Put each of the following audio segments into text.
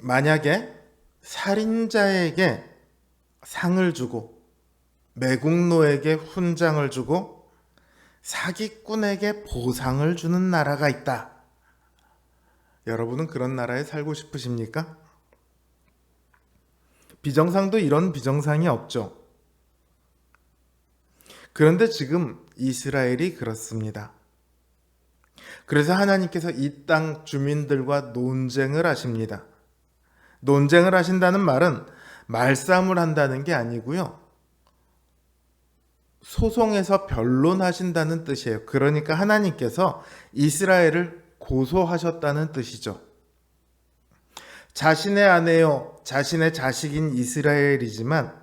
만약에 살인자에게 상을 주고 매국노에게 훈장을 주고 사기꾼에게 보상을 주는 나라가 있다. 여러분은 그런 나라에 살고 싶으십니까? 비정상도 이런 비정상이 없죠. 그런데 지금 이스라엘이 그렇습니다. 그래서 하나님께서 이 땅 주민들과 논쟁을 하십니다. 논쟁을 하신다는 말은 말싸움을 한다는 게 아니고요. 소송에서 변론하신다는 뜻이에요. 그러니까 하나님께서 이스라엘을 고소하셨다는 뜻이죠. 자신의 아내요, 자신의 자식인 이스라엘이지만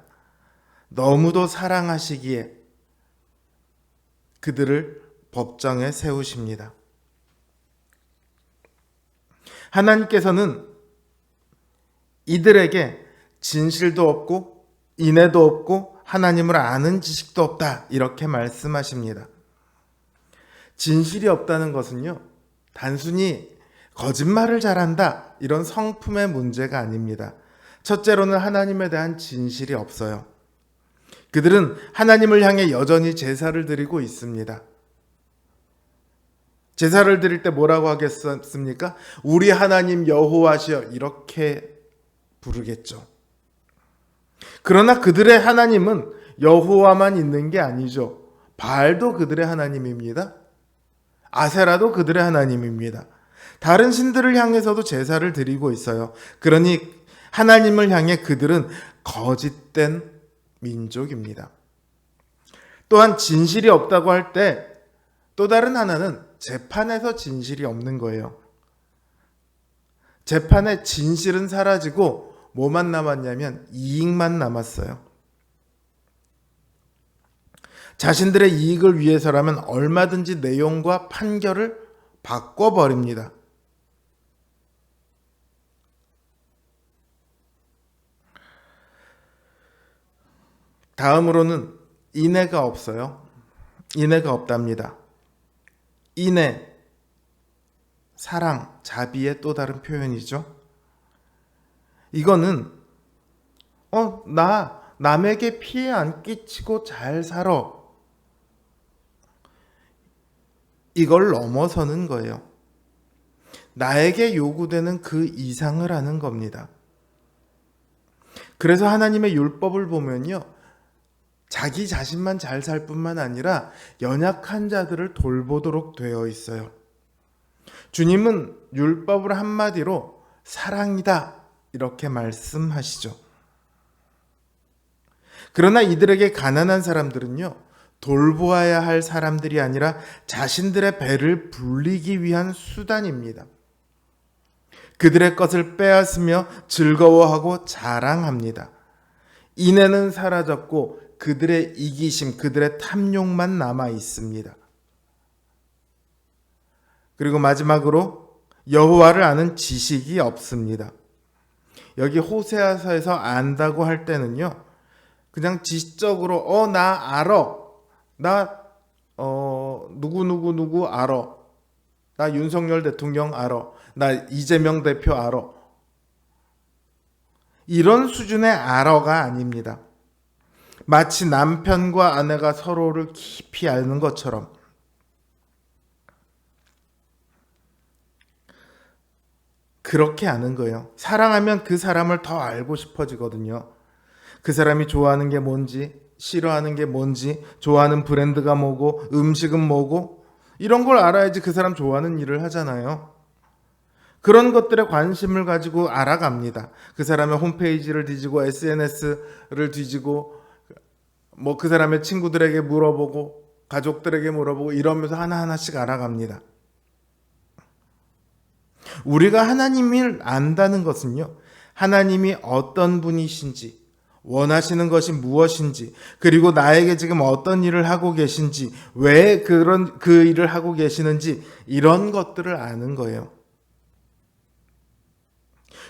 너무도 사랑하시기에 그들을 법정에 세우십니다. 하나님께서는 이들에게 진실도 없고 인애도 없고 하나님을 아는 지식도 없다, 이렇게 말씀하십니다. 진실이 없다는 것은요, 단순히 거짓말을 잘한다, 이런 성품의 문제가 아닙니다. 첫째로는 하나님에 대한 진실이 없어요. 그들은 하나님을 향해 여전히 제사를 드리고 있습니다. 제사를 드릴 때 뭐라고 하겠습니까? 우리 하나님 여호와시여, 이렇게 부르겠죠. 그러나 그들의 하나님은 여호와만 있는 게 아니죠. 바알도 그들의 하나님입니다. 아세라도 그들의 하나님입니다. 다른 신들을 향해서도 제사를 드리고 있어요. 그러니 하나님을 향해 그들은 거짓된 민족입니다. 또한 진실이 없다고 할 때 또 다른 하나는 재판에서 진실이 없는 거예요. 재판에 진실은 사라지고 뭐만 남았냐면 이익만 남았어요. 자신들의 이익을 위해서라면 얼마든지 내용과 판결을 바꿔버립니다. 다음으로는 인애가 없어요. 인애가 없답니다. 인애, 사랑, 자비의 또 다른 표현이죠. 이거는 나 남에게 피해 안 끼치고 잘 살아, 이걸 넘어서는 거예요. 나에게 요구되는 그 이상을 하는 겁니다. 그래서 하나님의 율법을 보면요, 자기 자신만 잘 살 뿐만 아니라 연약한 자들을 돌보도록 되어 있어요. 주님은 율법을 한마디로 사랑이다, 이렇게 말씀하시죠. 그러나 이들에게 가난한 사람들은요, 돌보아야 할 사람들이 아니라 자신들의 배를 불리기 위한 수단입니다. 그들의 것을 빼앗으며 즐거워하고 자랑합니다. 인애는 사라졌고 그들의 이기심, 그들의 탐욕만 남아 있습니다. 그리고 마지막으로 여호와를 아는 지식이 없습니다. 여기 호세아서에서 안다고 할 때는요, 그냥 지적으로 나 알아, 나 누구 알아, 나 윤석열 대통령 알아, 나 이재명 대표 알아, 이런 수준의 알아가 아닙니다. 마치 남편과 아내가 서로를 깊이 아는 것처럼 그렇게 아는 거예요. 사랑하면 그 사람을 더 알고 싶어지거든요. 그 사람이 좋아하는 게 뭔지, 싫어하는 게 뭔지, 좋아하는 브랜드가 뭐고, 음식은 뭐고, 이런 걸 알아야지 그 사람 좋아하는 일을 하잖아요. 그런 것들에 관심을 가지고 알아갑니다. 그 사람의 홈페이지를 뒤지고 SNS를 뒤지고 그 사람의 친구들에게 물어보고 가족들에게 물어보고 이러면서 하나하나씩 알아갑니다. 우리가 하나님을 안다는 것은요, 하나님이 어떤 분이신지, 원하시는 것이 무엇인지, 그리고 나에게 지금 어떤 일을 하고 계신지, 왜 그 일을 하고 계시는지, 이런 것들을 아는 거예요.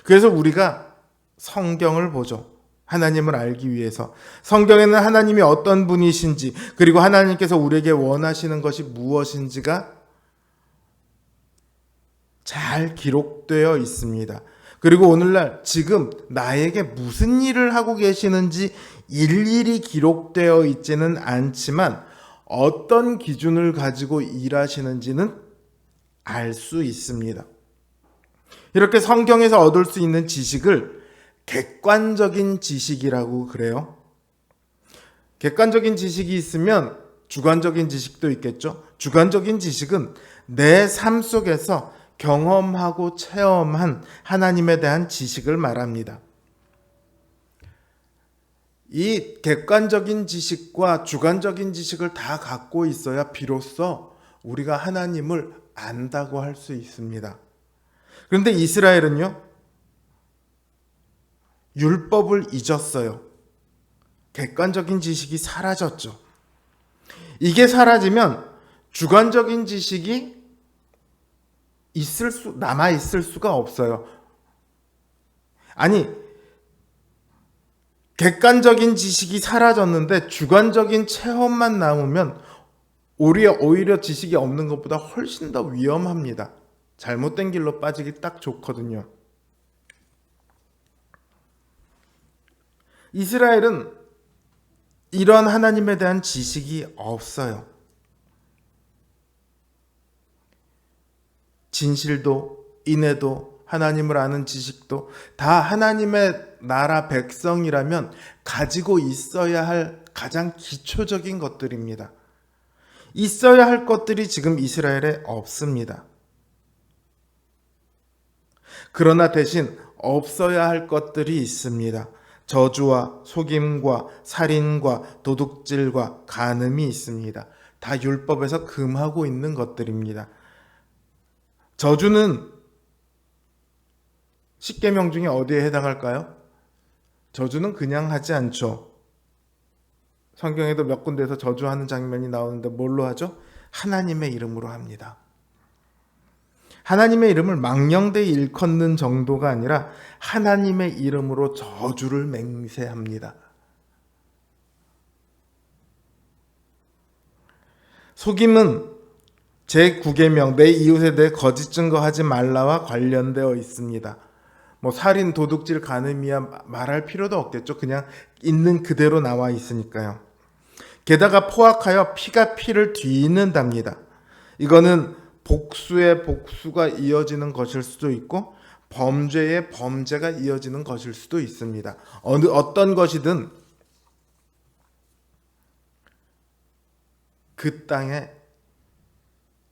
그래서 우리가 성경을 보죠. 하나님을 알기 위해서. 성경에는 하나님이 어떤 분이신지, 그리고 하나님께서 우리에게 원하시는 것이 무엇인지가 잘 기록되어 있습니다. 그리고 오늘날 지금 나에게 무슨 일을 하고 계시는지 일일이 기록되어 있지는 않지만 어떤 기준을 가지고 일하시는지는 알 수 있습니다. 이렇게 성경에서 얻을 수 있는 지식을 객관적인 지식이라고 그래요. 객관적인 지식이 있으면 주관적인 지식도 있겠죠. 주관적인 지식은 내 삶 속에서 경험하고 체험한 하나님에 대한 지식을 말합니다. 이 객관적인 지식과 주관적인 지식을 다 갖고 있어야 비로소 우리가 하나님을 안다고 할 수 있습니다. 그런데 이스라엘은요, 율법을 잊었어요. 객관적인 지식이 사라졌죠. 이게 사라지면 주관적인 지식이 남아 있을 수가 없어요. 아니, 객관적인 지식이 사라졌는데 주관적인 체험만 남으면 오히려 지식이 없는 것보다 훨씬 더 위험합니다. 잘못된 길로 빠지기 딱 좋거든요. 이스라엘은 이런 하나님에 대한 지식이 없어요. 진실도 인애도 하나님을 아는 지식도 다 하나님의 나라 백성이라면 가지고 있어야 할 가장 기초적인 것들입니다. 있어야 할 것들이 지금 이스라엘에 없습니다. 그러나 대신 없어야 할 것들이 있습니다. 저주와 속임과 살인과 도둑질과 간음이 있습니다. 다 율법에서 금하고 있는 것들입니다. 저주는 십계명 중에 어디에 해당할까요? 저주는 그냥 하지 않죠. 성경에도 몇 군데에서 저주하는 장면이 나오는데 뭘로 하죠? 하나님의 이름으로 합니다. 하나님의 이름을 망령되이 일컫는 정도가 아니라 하나님의 이름으로 저주를 맹세합니다. 속임은 제9계명 내 이웃에 대해 거짓 증거하지 말라와 관련되어 있습니다. 살인, 도둑질, 간음이야 말할 필요도 없겠죠. 그냥 있는 그대로 나와 있으니까요. 게다가 포악하여 피가 피를 뒤잇는답니다. 이거는 복수의 복수가 이어지는 것일 수도 있고 범죄의 범죄가 이어지는 것일 수도 있습니다. 어떤 것이든 그 땅에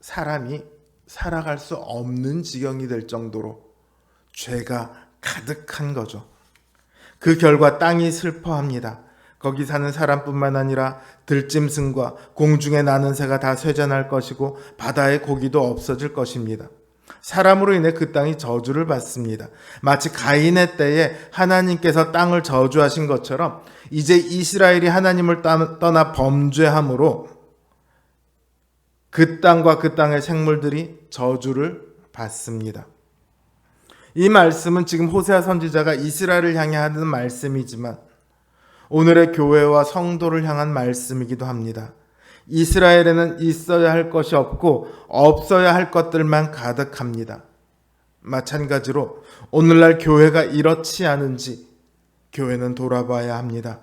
사람이 살아갈 수 없는 지경이 될 정도로 죄가 가득한 거죠. 그 결과 땅이 슬퍼합니다. 거기 사는 사람뿐만 아니라 들짐승과 공중에 나는 새가 다 쇠잔할 것이고 바다의 고기도 없어질 것입니다. 사람으로 인해 그 땅이 저주를 받습니다. 마치 가인의 때에 하나님께서 땅을 저주하신 것처럼 이제 이스라엘이 하나님을 떠나 범죄함으로 그 땅과 그 땅의 생물들이 저주를 받습니다. 이 말씀은 지금 호세아 선지자가 이스라엘을 향해 하는 말씀이지만 오늘의 교회와 성도를 향한 말씀이기도 합니다. 이스라엘에는 있어야 할 것이 없고 없어야 할 것들만 가득합니다. 마찬가지로 오늘날 교회가 이렇지 않은지 교회는 돌아봐야 합니다.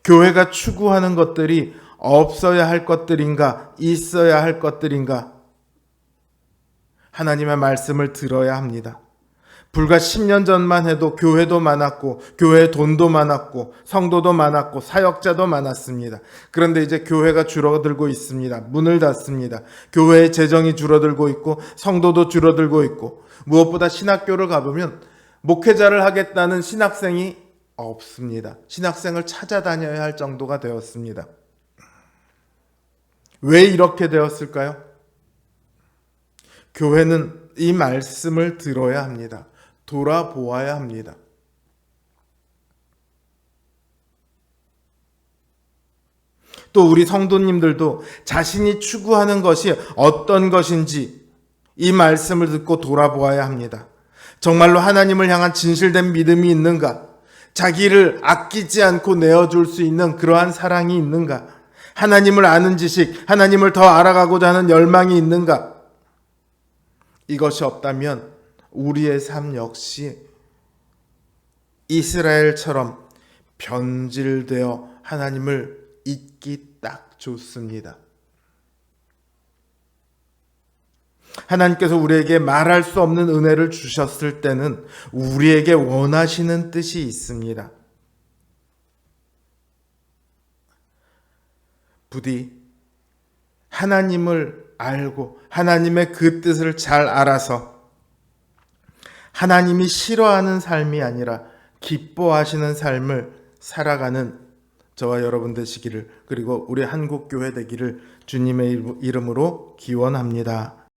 교회가 추구하는 것들이 없어야 할 것들인가 있어야 할 것들인가 하나님의 말씀을 들어야 합니다. 불과 10년 전만 해도 교회도 많았고 교회에 돈도 많았고 성도도 많았고 사역자도 많았습니다. 그런데 이제 교회가 줄어들고 있습니다. 문을 닫습니다. 교회의 재정이 줄어들고 있고 성도도 줄어들고 있고 무엇보다 신학교를 가보면 목회자를 하겠다는 신학생이 없습니다. 신학생을 찾아다녀야 할 정도가 되었습니다. 왜 이렇게 되었을까요? 교회는 이 말씀을 들어야 합니다. 돌아보아야 합니다. 또 우리 성도님들도 자신이 추구하는 것이 어떤 것인지 이 말씀을 듣고 돌아보아야 합니다. 정말로 하나님을 향한 진실된 믿음이 있는가? 자기를 아끼지 않고 내어줄 수 있는 그러한 사랑이 있는가? 하나님을 아는 지식, 하나님을 더 알아가고자 하는 열망이 있는가? 이것이 없다면 우리의 삶 역시 이스라엘처럼 변질되어 하나님을 잊기 딱 좋습니다. 하나님께서 우리에게 말할 수 없는 은혜를 주셨을 때는 우리에게 원하시는 뜻이 있습니다. 부디 하나님을 알고 하나님의 그 뜻을 잘 알아서 하나님이 싫어하는 삶이 아니라 기뻐하시는 삶을 살아가는 저와 여러분 되시기를, 그리고 우리 한국교회 되기를 주님의 이름으로 기원합니다.